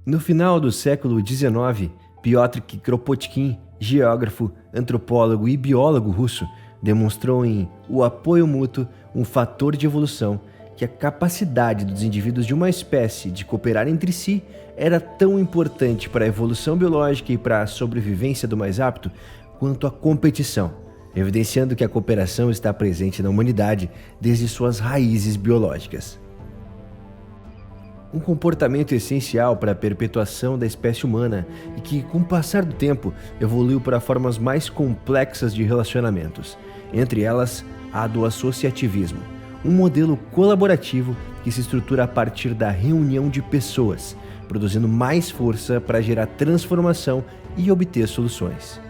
No final do século XIX, Piotr Kropotkin, geógrafo, antropólogo e biólogo russo, demonstrou em O Apoio Mútuo, um fator de evolução, que a capacidade dos indivíduos de uma espécie de cooperar entre si era tão importante para a evolução biológica e para a sobrevivência do mais apto quanto a competição, evidenciando que a cooperação está presente na humanidade desde suas raízes biológicas. Um comportamento essencial para a perpetuação da espécie humana e que, com o passar do tempo, evoluiu para formas mais complexas de relacionamentos, entre elas a do associativismo, um modelo colaborativo que se estrutura a partir da reunião de pessoas, produzindo mais força para gerar transformação e obter soluções.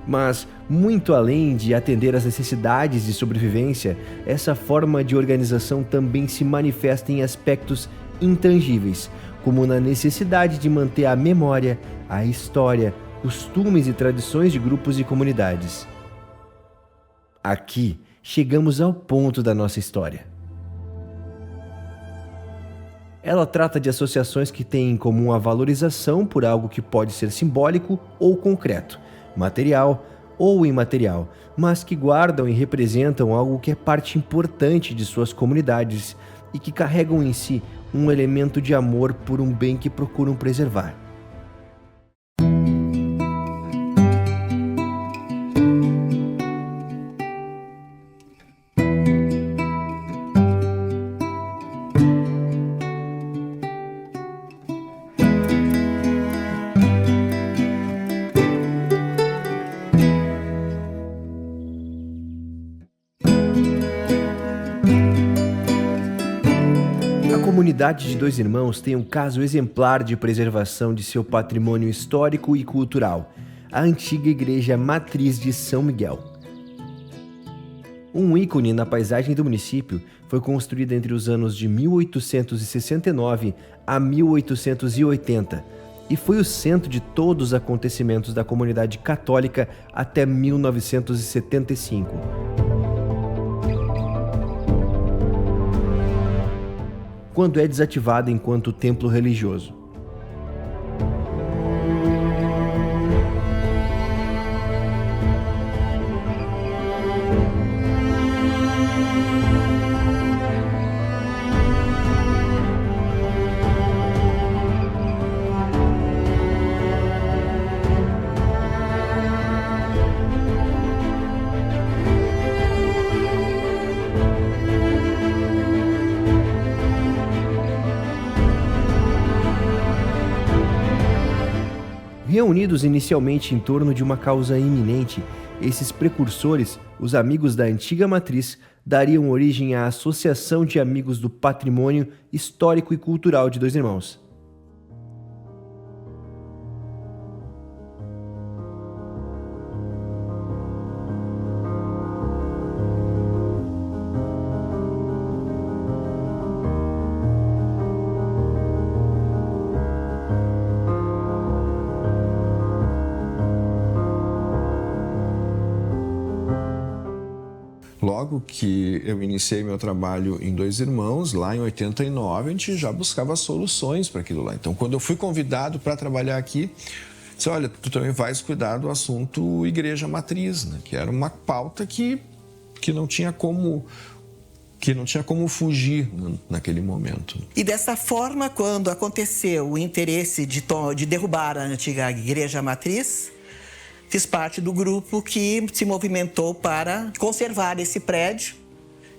Mas, muito além de atender às necessidades de sobrevivência, essa forma de organização também se manifesta em aspectos intangíveis, como na necessidade de manter a memória, a história, costumes e tradições de grupos e comunidades. Aqui, chegamos ao ponto da nossa história. Ela trata de associações que têm em comum a valorização por algo que pode ser simbólico ou concreto, material ou imaterial, mas que guardam e representam algo que é parte importante de suas comunidades e que carregam em si um elemento de amor por um bem que procuram preservar. A comunidade de Dois Irmãos tem um caso exemplar de preservação de seu patrimônio histórico e cultural, a antiga Igreja Matriz de São Miguel. Um ícone na paisagem do município, foi construída entre os anos de 1869 a 1880 e foi o centro de todos os acontecimentos da comunidade católica até 1975. Quando é desativada enquanto templo religioso. Reunidos inicialmente em torno de uma causa iminente, esses precursores, os amigos da antiga matriz, dariam origem à Associação de Amigos do Patrimônio Histórico e Cultural de Dois Irmãos. Logo que eu iniciei meu trabalho em Dois Irmãos, lá em 89, a gente já buscava soluções para aquilo lá. Então, quando eu fui convidado para trabalhar aqui, disse, olha, tu também vais cuidar do assunto Igreja Matriz, né? Que era uma pauta que não tinha como fugir naquele momento. E dessa forma, quando aconteceu o interesse de derrubar a antiga Igreja Matriz, fiz parte do grupo que se movimentou para conservar esse prédio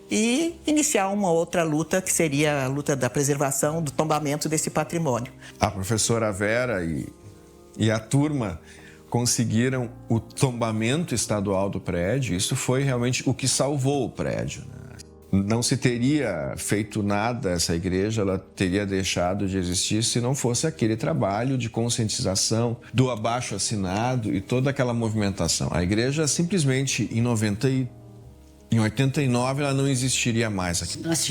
e iniciar uma outra luta, que seria a luta da preservação do tombamento desse patrimônio. A professora Vera e a turma conseguiram o tombamento estadual do prédio. Isso foi realmente o que salvou o prédio, né? Não se teria feito nada, essa igreja ela teria deixado de existir se não fosse aquele trabalho de conscientização, do abaixo-assinado e toda aquela movimentação. A igreja simplesmente em 89 ela não existiria mais aqui. Nós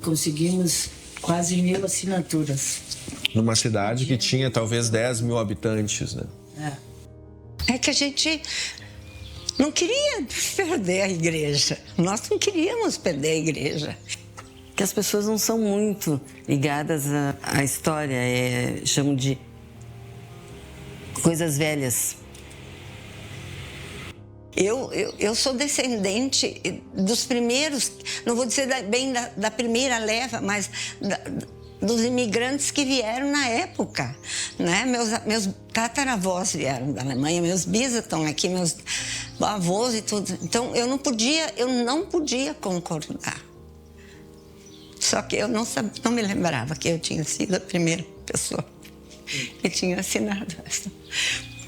conseguimos quase 1.000 assinaturas. Numa cidade que tinha talvez 10 mil habitantes, né? É que a gente não queria perder a igreja. Nós não queríamos perder a igreja. que as pessoas não são muito ligadas à história, chamam de coisas velhas. Eu sou descendente dos primeiros, não vou dizer bem da primeira leva, mas dos imigrantes que vieram na época, né? Meus tataravós vieram da Alemanha, meus bisas estão aqui, meus avós e tudo. Então eu não podia concordar. Só que eu não me lembrava que eu tinha sido a primeira pessoa que tinha assinado essa.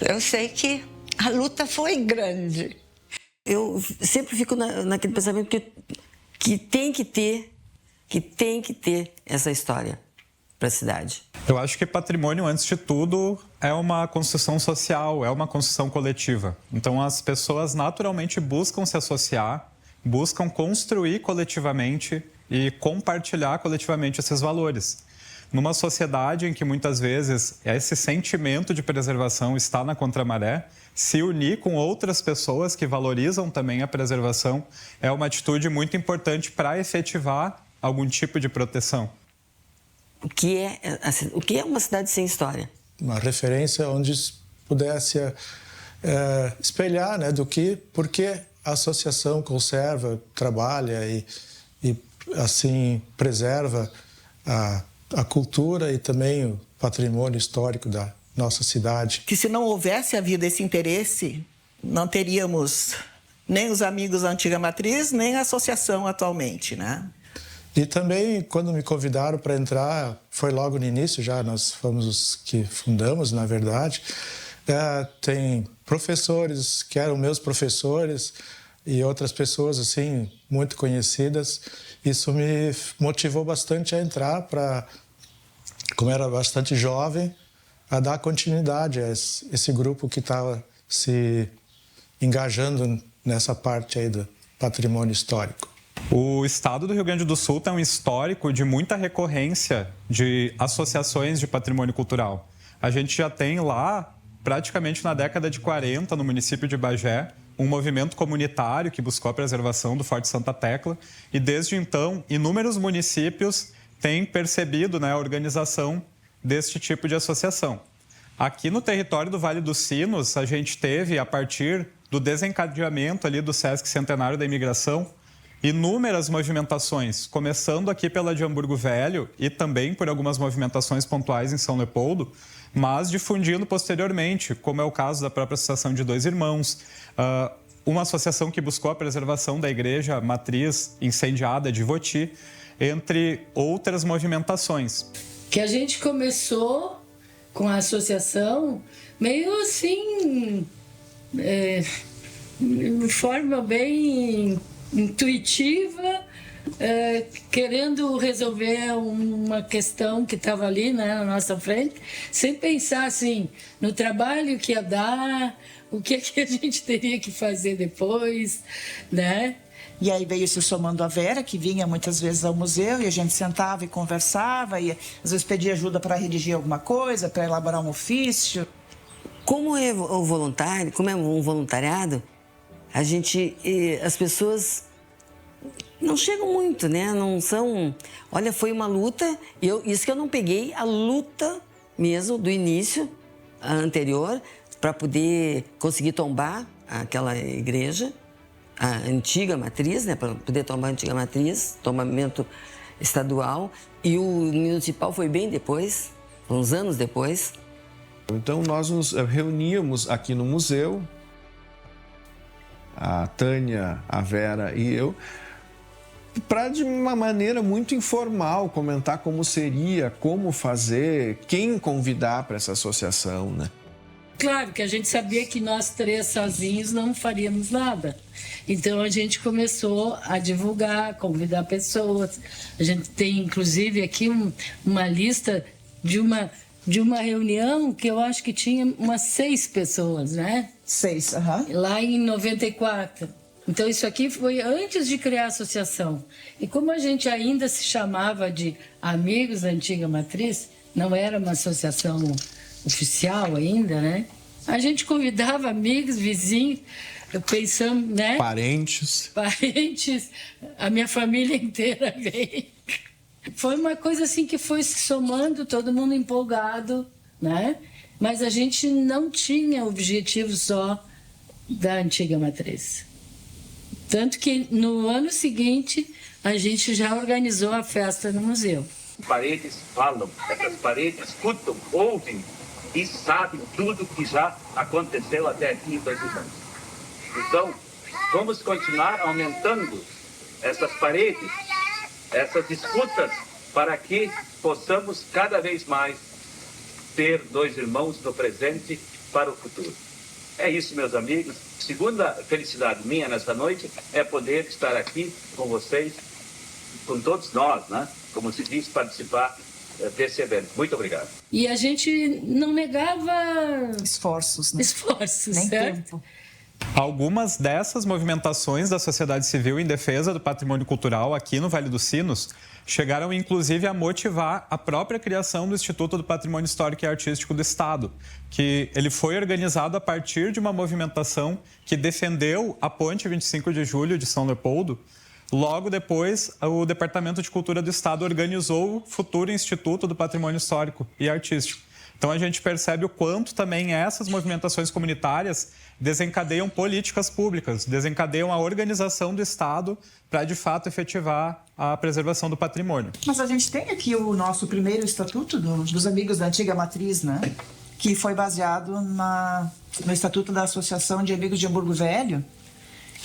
Eu sei que a luta foi grande. Eu sempre fico naquele pensamento que tem que ter essa história para a cidade. Eu acho que patrimônio, antes de tudo, é uma construção social, é uma construção coletiva. Então, as pessoas naturalmente buscam se associar, buscam construir coletivamente e compartilhar coletivamente esses valores. Numa sociedade em que muitas vezes esse sentimento de preservação está na contramaré, se unir com outras pessoas que valorizam também a preservação é uma atitude muito importante para efetivar algum tipo de proteção. O que é uma cidade sem história? Uma referência onde pudesse espelhar, né, por que a associação conserva, trabalha e assim preserva a cultura e também o patrimônio histórico da nossa cidade. Que se não houvesse havido esse interesse, não teríamos nem os amigos da antiga matriz, nem a associação atualmente, né? E também, quando me convidaram para entrar, foi logo no início, já nós fomos os que fundamos, na verdade. Tem professores que eram meus professores e outras pessoas, assim, muito conhecidas. Isso me motivou bastante a entrar como era bastante jovem, a dar continuidade a esse grupo que estava se engajando nessa parte aí do patrimônio histórico. O estado do Rio Grande do Sul tem um histórico de muita recorrência de associações de patrimônio cultural. A gente já tem lá, praticamente na década de 40, no município de Bagé, um movimento comunitário que buscou a preservação do Forte Santa Tecla e, desde então, inúmeros municípios têm percebido, né, a organização deste tipo de associação. Aqui no território do Vale dos Sinos, a gente teve, a partir do desencadeamento ali do Sesc Centenário da Imigração, inúmeras movimentações, começando aqui pela de Hamburgo Velho e também por algumas movimentações pontuais em São Leopoldo, mas difundindo posteriormente, como é o caso da própria Associação de Dois Irmãos, uma associação que buscou a preservação da igreja matriz incendiada de Voti, entre outras movimentações. Que a gente começou com a associação meio assim, de forma bem intuitiva, querendo resolver uma questão que estava ali, né, na nossa frente, sem pensar assim no trabalho que ia dar, o que a gente teria que fazer depois, né? E aí veio se somando a Vera, que vinha muitas vezes ao museu e a gente sentava e conversava e às vezes pedia ajuda para redigir alguma coisa, para elaborar um ofício. Como é o voluntário, como é um voluntariado, as pessoas não chegam muito, né? Não são... Olha, foi uma luta, isso que eu não peguei, a luta mesmo do início, a anterior, para poder conseguir tombar aquela igreja, a antiga matriz, né? Para poder tombar a antiga matriz, tombamento estadual, e o municipal foi bem depois, uns anos depois. Então nós nos reuníamos aqui no museu, a Tânia, a Vera e eu, para de uma maneira muito informal comentar como seria, como fazer, quem convidar para essa associação, né? Claro que a gente sabia que nós três sozinhos não faríamos nada. Então a gente começou a divulgar, convidar pessoas. A gente tem inclusive aqui uma lista de uma reunião que eu acho que tinha umas 6 pessoas, né? 6, Lá em 94. Então isso aqui foi antes de criar a associação. E como a gente ainda se chamava de Amigos da Antiga Matriz, não era uma associação oficial ainda, né? A gente convidava amigos, vizinhos, pensando, né? Parentes. A minha família inteira veio. Foi uma coisa assim que foi se somando, todo mundo empolgado, né? Mas a gente não tinha objetivo só da antiga matriz. Tanto que no ano seguinte a gente já organizou a festa no museu. As paredes falam, essas paredes escutam, ouvem e sabem tudo que já aconteceu até aqui em 2 anos. Então, vamos continuar aumentando essas paredes, essas escutas, para que possamos cada vez mais ter 2 irmãos no presente para o futuro. É isso, meus amigos. Segunda felicidade minha nesta noite é poder estar aqui com vocês, com todos nós, né? Como se diz, participar desse evento. Muito obrigado. E a gente não negava Esforços, né? esforços, Nem certo? tempo. Algumas dessas movimentações da sociedade civil em defesa do patrimônio cultural aqui no Vale dos Sinos chegaram, inclusive, a motivar a própria criação do Instituto do Patrimônio Histórico e Artístico do Estado, que ele foi organizado a partir de uma movimentação que defendeu a Ponte 25 de Julho de São Leopoldo. Logo depois, o Departamento de Cultura do Estado organizou o futuro Instituto do Patrimônio Histórico e Artístico. Então, a gente percebe o quanto também essas movimentações comunitárias desencadeiam políticas públicas, desencadeiam a organização do Estado para, de fato, efetivar a preservação do patrimônio. Mas a gente tem aqui o nosso primeiro estatuto dos Amigos da Antiga Matriz, né? Que foi baseado no Estatuto da Associação de Amigos de Hamburgo Velho.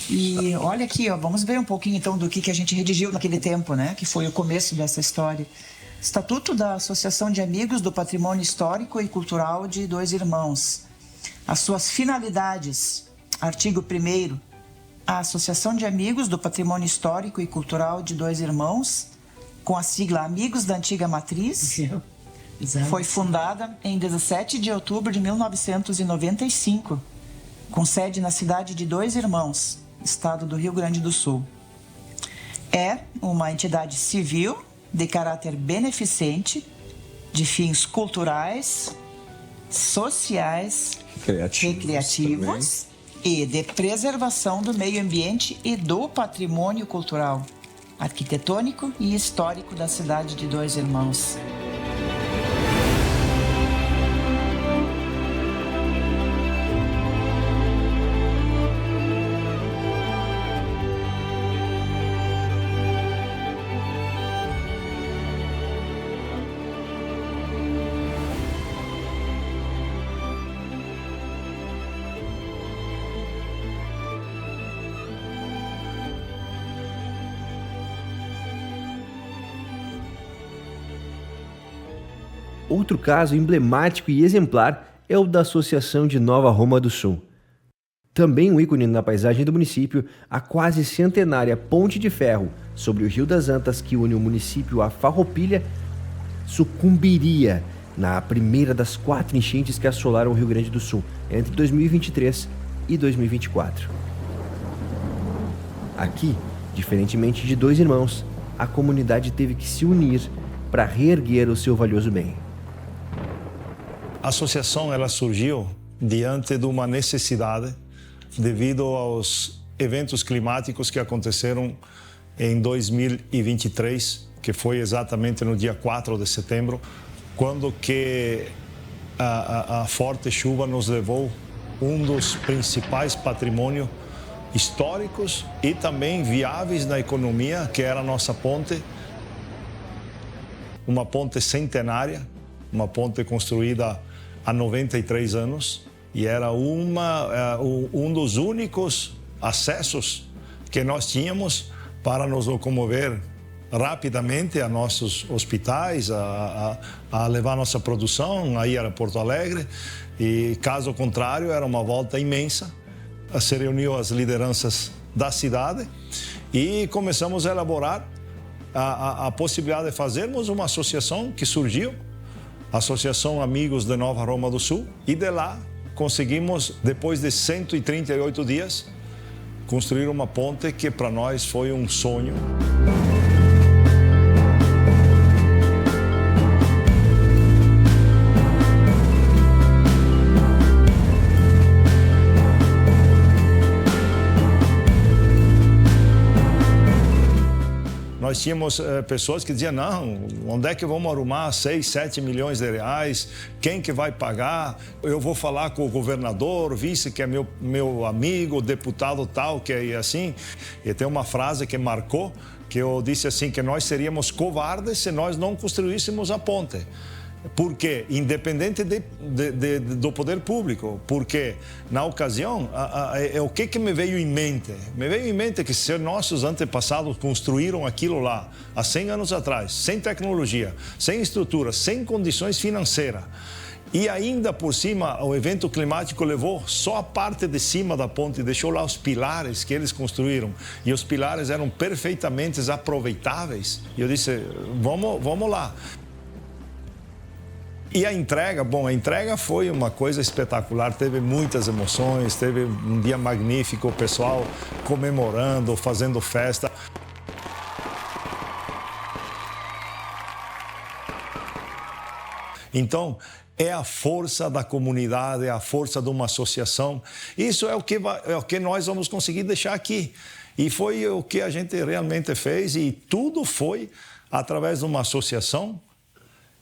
E olha aqui, ó, vamos ver um pouquinho então do que a gente redigiu naquele tempo, né? Que foi o começo dessa história. Estatuto da Associação de Amigos do Patrimônio Histórico e Cultural de 2 Irmãos. As suas finalidades. Artigo 1º. A Associação de Amigos do Patrimônio Histórico e Cultural de 2 Irmãos, com a sigla Amigos da Antiga Matriz, foi fundada em 17 de outubro de 1995, com sede na cidade de 2 Irmãos, estado do Rio Grande do Sul. É uma entidade civil de caráter beneficente, de fins culturais, sociais, recreativos e de preservação do meio ambiente e do patrimônio cultural, arquitetônico e histórico da cidade de 2 Irmãos. Outro caso emblemático e exemplar é o da Associação de Nova Roma do Sul. Também um ícone na paisagem do município, a quase centenária Ponte de Ferro sobre o Rio das Antas, que une o município a Farroupilha, sucumbiria na primeira das 4 enchentes que assolaram o Rio Grande do Sul entre 2023 e 2024. Aqui, diferentemente de 2 Irmãos, a comunidade teve que se unir para reerguer o seu valioso bem. A associação ela surgiu diante de uma necessidade devido aos eventos climáticos que aconteceram em 2023, que foi exatamente no dia 4 de setembro, quando que a forte chuva nos levou um dos principais patrimônios históricos e também viáveis na economia, que era a nossa ponte, uma ponte centenária, uma ponte construída há 93 anos, e era um dos únicos acessos que nós tínhamos para nos locomover rapidamente a nossos hospitais, a levar nossa produção, a ir a Porto Alegre, e caso contrário era uma volta imensa. Se reuniu as lideranças da cidade e começamos a elaborar a possibilidade de fazermos uma associação que surgiu, a Associação Amigos de Nova Roma do Sul, e de lá conseguimos, depois de 138 dias, construir uma ponte que para nós foi um sonho. Nós Nós tínhamos pessoas que diziam, não, onde é que vamos arrumar 6, 7 milhões de reais? Quem que vai pagar? Eu vou falar com o governador, vice que é meu amigo, deputado tal, que é assim. E tem uma frase que marcou, que eu disse assim, que nós seríamos covardes se nós não construíssemos a ponte. Por quê? Independente do poder público. Porque, na ocasião, o que me veio em mente? Me veio em mente que se nossos antepassados construíram aquilo lá, há 100 anos atrás, sem tecnologia, sem estrutura, sem condições financeiras, e ainda por cima o evento climático levou só a parte de cima da ponte, deixou lá os pilares que eles construíram, e os pilares eram perfeitamente aproveitáveis. E eu disse, vamos lá. E a entrega, a entrega foi uma coisa espetacular, teve muitas emoções, teve um dia magnífico, o pessoal comemorando, fazendo festa. Então, é a força da comunidade, é a força de uma associação. Isso é o que nós vamos conseguir deixar aqui. E foi o que a gente realmente fez, e tudo foi através de uma associação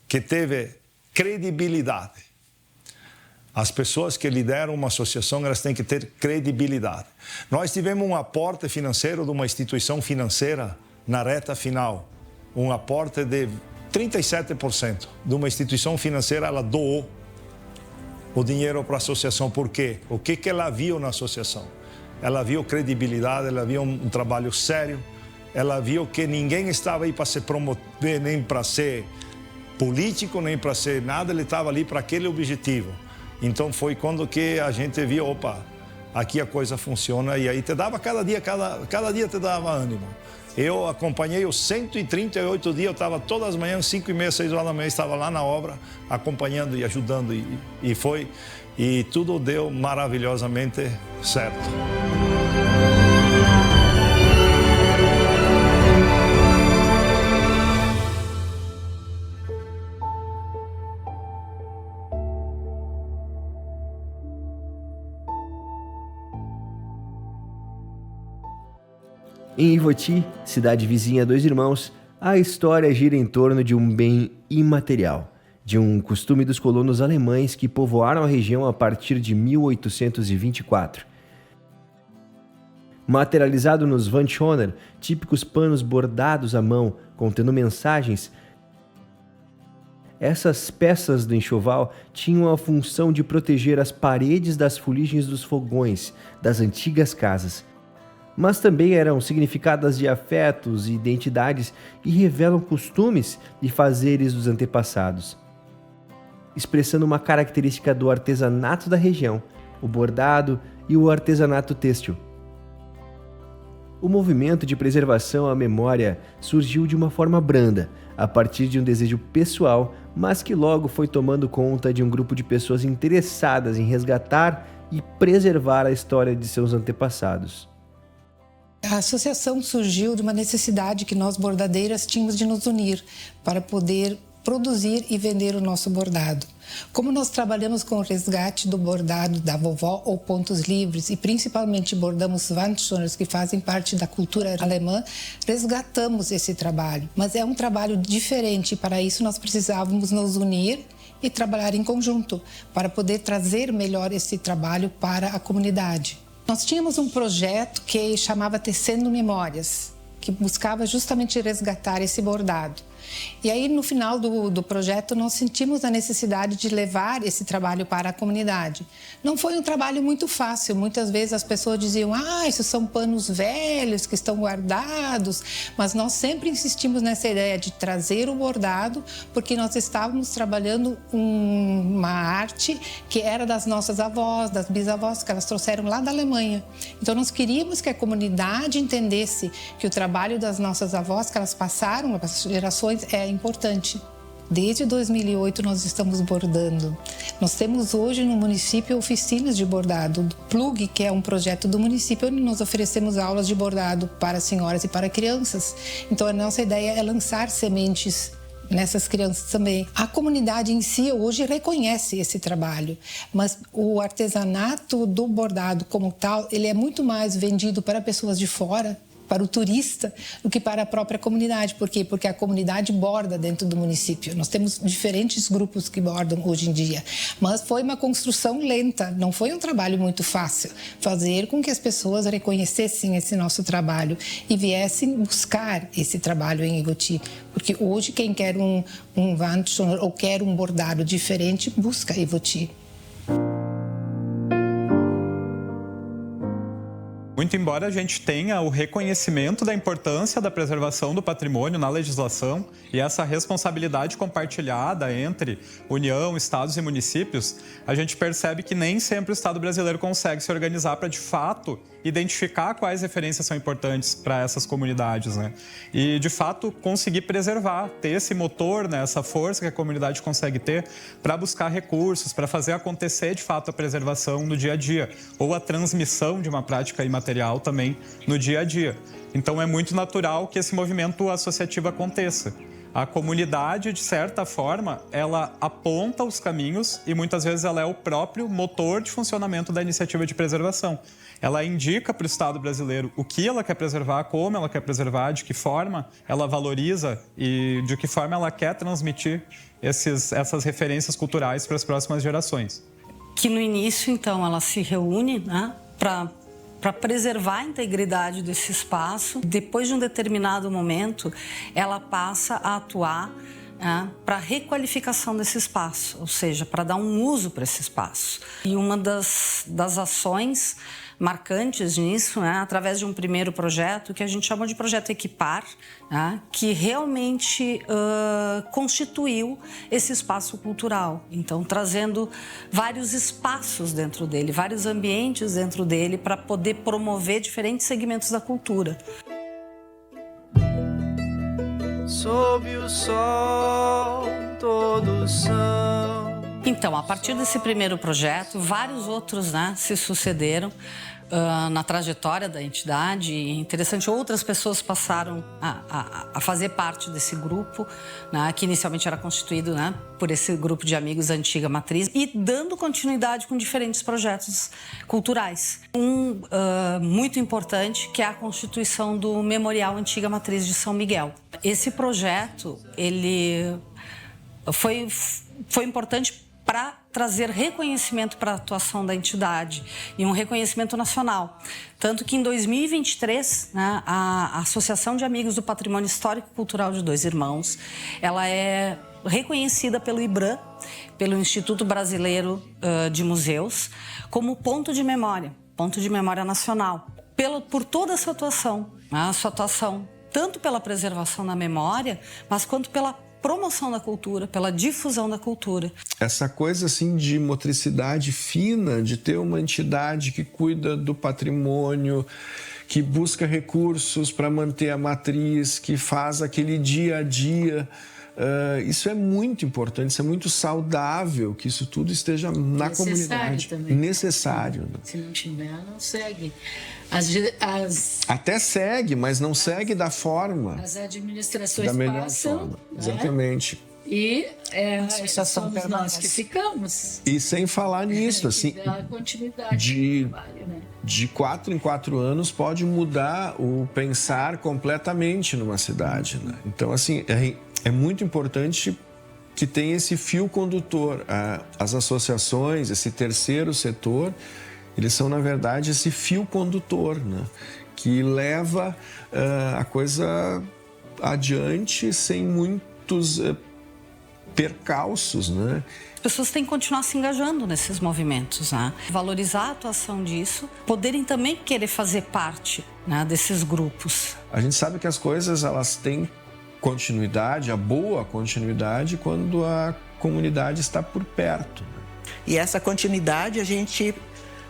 que teve credibilidade. As pessoas que lideram uma associação, elas têm que ter credibilidade. Nós tivemos um aporte financeiro de uma instituição financeira na reta final, um aporte de 37% de uma instituição financeira, ela doou o dinheiro para a associação. Por quê? O que ela viu na associação? Ela viu credibilidade, ela viu um trabalho sério, ela viu que ninguém estava aí para se promover, nem para ser político, nem para ser nada, ele estava ali para aquele objetivo. Então foi quando que a gente viu, opa, aqui a coisa funciona, e aí te dava cada dia te dava ânimo. Eu acompanhei os 138 dias, eu estava todas as manhãs, 5h30, 6 horas da manhã, estava lá na obra, acompanhando e ajudando, e tudo deu maravilhosamente certo. Em Ivoti, cidade vizinha a Dois Irmãos, a história gira em torno de um bem imaterial, de um costume dos colonos alemães que povoaram a região a partir de 1824. Materializado nos Wandschöner, típicos panos bordados à mão contendo mensagens, essas peças do enxoval tinham a função de proteger as paredes das fuligens dos fogões das antigas casas, mas também eram significadas de afetos e identidades e revelam costumes e fazeres dos antepassados, expressando uma característica do artesanato da região, o bordado e o artesanato têxtil. O movimento de preservação à memória surgiu de uma forma branda, a partir de um desejo pessoal, mas que logo foi tomando conta de um grupo de pessoas interessadas em resgatar e preservar a história de seus antepassados. A associação surgiu de uma necessidade que nós bordadeiras tínhamos de nos unir para poder produzir e vender o nosso bordado. Como nós trabalhamos com o resgate do bordado da vovó ou pontos livres e principalmente bordamos Wandschöners que fazem parte da cultura alemã, resgatamos esse trabalho. Mas é um trabalho diferente e para isso nós precisávamos nos unir e trabalhar em conjunto para poder trazer melhor esse trabalho para a comunidade. Nós tínhamos um projeto que chamava Tecendo Memórias, que buscava justamente resgatar esse bordado. E aí, no final do projeto, nós sentimos a necessidade de levar esse trabalho para a comunidade. Não foi um trabalho muito fácil. Muitas vezes as pessoas diziam, isso são panos velhos que estão guardados. Mas nós sempre insistimos nessa ideia de trazer o bordado, porque nós estávamos trabalhando uma arte que era das nossas avós, das bisavós, que elas trouxeram lá da Alemanha. Então, nós queríamos que a comunidade entendesse que o trabalho das nossas avós, que elas passaram, as gerações, é importante. Desde 2008 nós estamos bordando. Nós temos hoje no município oficinas de bordado. Do Plug, que é um projeto do município, onde nós oferecemos aulas de bordado para senhoras e para crianças. Então a nossa ideia é lançar sementes nessas crianças também. A comunidade em si hoje reconhece esse trabalho, mas o artesanato do bordado como tal, ele é muito mais vendido para pessoas de fora para o turista do que para a própria comunidade. Por quê? Porque a comunidade borda dentro do município. Nós temos diferentes grupos que bordam hoje em dia, mas foi uma construção lenta, não foi um trabalho muito fácil fazer com que as pessoas reconhecessem esse nosso trabalho e viessem buscar esse trabalho em Ivoti. Porque hoje quem quer um Wandschnur ou quer um bordado diferente, busca Ivoti. Muito embora a gente tenha o reconhecimento da importância da preservação do patrimônio na legislação e essa responsabilidade compartilhada entre União, estados e municípios, a gente percebe que nem sempre o Estado brasileiro consegue se organizar para, de fato, identificar quais referências são importantes para essas comunidades, né? E, de fato, conseguir preservar, ter esse motor, né, essa força que a comunidade consegue ter para buscar recursos, para fazer acontecer, de fato, a preservação no dia a dia ou a transmissão de uma prática imaterial também no dia a dia. Então, é muito natural que esse movimento associativo aconteça. A comunidade, de certa forma, ela aponta os caminhos e muitas vezes ela é o próprio motor de funcionamento da iniciativa de preservação. Ela indica para o Estado brasileiro o que ela quer preservar, como ela quer preservar, de que forma ela valoriza e de que forma ela quer transmitir essas referências culturais para as próximas gerações. Que no início, então, ela se reúne, né, para preservar a integridade desse espaço. Depois de um determinado momento, ela passa a atuar para a requalificação desse espaço, ou seja, para dar um uso para esse espaço. E uma das ações marcantes nisso, né, através de um primeiro projeto que a gente chamou de Projeto Equipar, né, que realmente constituiu esse espaço cultural. Então, trazendo vários espaços dentro dele, vários ambientes dentro dele para poder promover diferentes segmentos da cultura. Sob o sol, todos são. Então, a partir desse primeiro projeto, vários outros, né, se sucederam na trajetória da entidade. E interessante, outras pessoas passaram a fazer parte desse grupo, né, que inicialmente era constituído, né, por esse grupo de amigos da Antiga Matriz, e dando continuidade com diferentes projetos culturais. Muito importante, que é a constituição do Memorial Antiga Matriz de São Miguel. Esse projeto, ele foi importante para trazer reconhecimento para a atuação da entidade e um reconhecimento nacional. Tanto que em 2023, né, a Associação de Amigos do Patrimônio Histórico e Cultural de Dois Irmãos, ela é reconhecida pelo IBRAM, pelo Instituto Brasileiro de Museus, como ponto de memória nacional, por toda a sua atuação, né, a sua atuação tanto pela preservação da memória, mas quanto pela promoção da cultura, pela difusão da cultura. Essa coisa assim de motricidade fina, de ter uma entidade que cuida do patrimônio, que busca recursos para manter a matriz, que faz aquele dia a dia. Isso é muito importante, isso é muito saudável, que isso tudo esteja na comunidade. Também. Necessário. Se não tiver, não segue. Até segue, mas não segue da forma. As administrações da melhor passam. forma. Né? Exatamente. E somos nós que ficamos. E sem falar nisso, assim, continuidade do trabalho, né? De 4 em 4 anos pode mudar o pensar completamente numa cidade, né? Então, assim, é muito importante que tenha esse fio condutor. As associações, esse terceiro setor, eles são, na verdade, esse fio condutor, né, que leva a coisa adiante sem muitos percalços, né? As pessoas têm que continuar se engajando nesses movimentos, né? Valorizar a atuação disso, poderem também querer fazer parte, né, desses grupos. A gente sabe que as coisas, elas têm continuidade, a boa continuidade, quando a comunidade está por perto. E essa continuidade a gente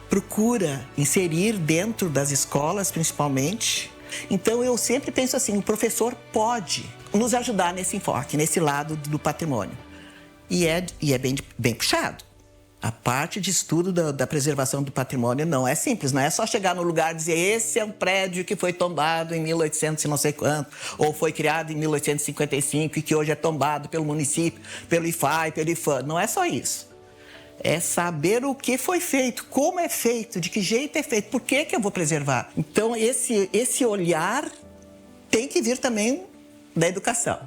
procura inserir dentro das escolas, principalmente. Então, eu sempre penso assim, o professor pode nos ajudar nesse enfoque, nesse lado do patrimônio. E é bem puxado. A parte de estudo da preservação do patrimônio não é simples, não é só chegar no lugar e dizer esse é um prédio que foi tombado em 1800 e não sei quanto, ou foi criado em 1855 e que hoje é tombado pelo município, pelo IFAI, pelo IFAM. Não é só isso. É saber o que foi feito, como é feito, de que jeito é feito, por que eu vou preservar. Então, esse olhar tem que vir também da educação.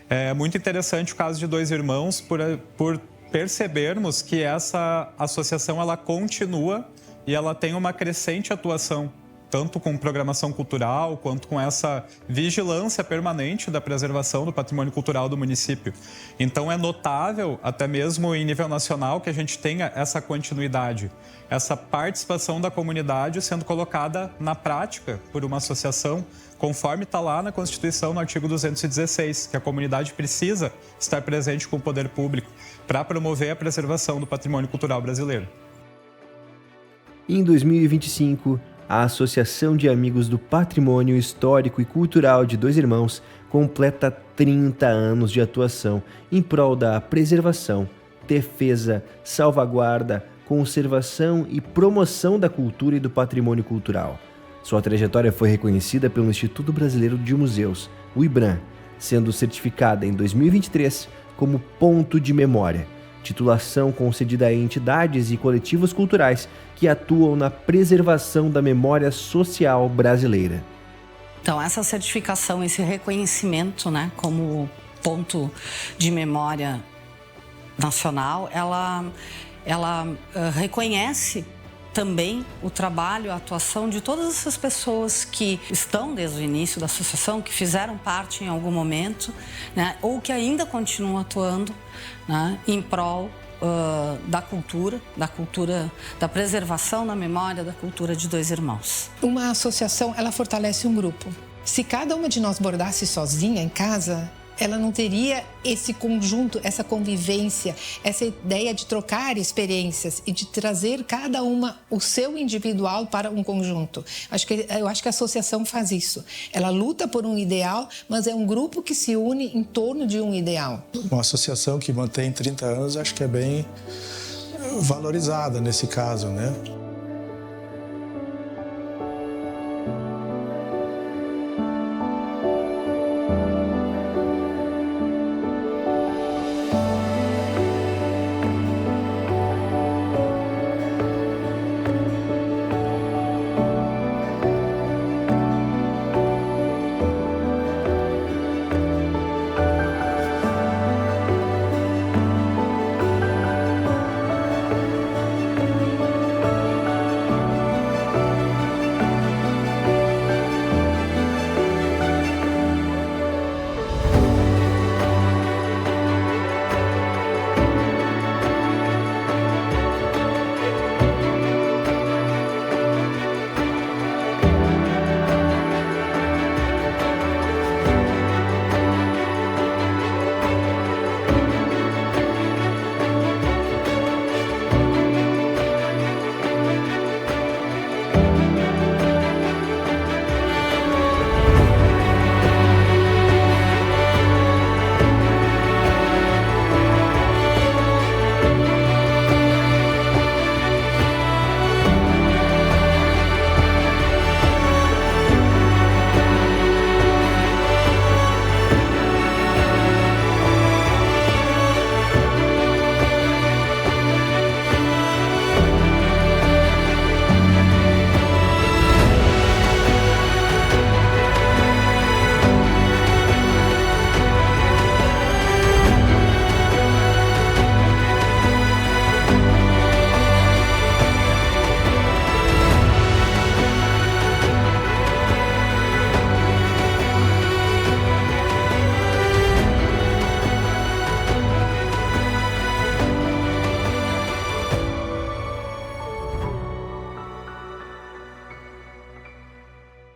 É muito interessante o caso de Dois Irmãos por percebermos que essa associação ela continua e ela tem uma crescente atuação, tanto com programação cultural, quanto com essa vigilância permanente da preservação do patrimônio cultural do município. Então é notável, até mesmo em nível nacional, que a gente tenha essa continuidade, essa participação da comunidade sendo colocada na prática por uma associação, conforme está lá na Constituição, no artigo 216, que a comunidade precisa estar presente com o poder público para promover a preservação do patrimônio cultural brasileiro. Em 2025, a Associação de Amigos do Patrimônio Histórico e Cultural de Dois Irmãos completa 30 anos de atuação em prol da preservação, defesa, salvaguarda, conservação e promoção da cultura e do patrimônio cultural. Sua trajetória foi reconhecida pelo Instituto Brasileiro de Museus, o IBRAM, sendo certificada em 2023 como ponto de memória, titulação concedida a entidades e coletivos culturais que atuam na preservação da memória social brasileira. Então, essa certificação, esse reconhecimento, né, como ponto de memória nacional, ela reconhece também o trabalho, a atuação de todas essas pessoas que estão desde o início da associação, que fizeram parte em algum momento, né, ou que ainda continuam atuando, né, em prol da cultura, da preservação da memória da cultura de Dois Irmãos. Uma associação, ela fortalece um grupo. Se cada uma de nós bordasse sozinha em casa, ela não teria esse conjunto, essa convivência, essa ideia de trocar experiências e de trazer cada uma o seu individual para um conjunto. Eu acho que a associação faz isso. Ela luta por um ideal, mas é um grupo que se une em torno de um ideal. Uma associação que mantém 30 anos, acho que é bem valorizada nesse caso, né?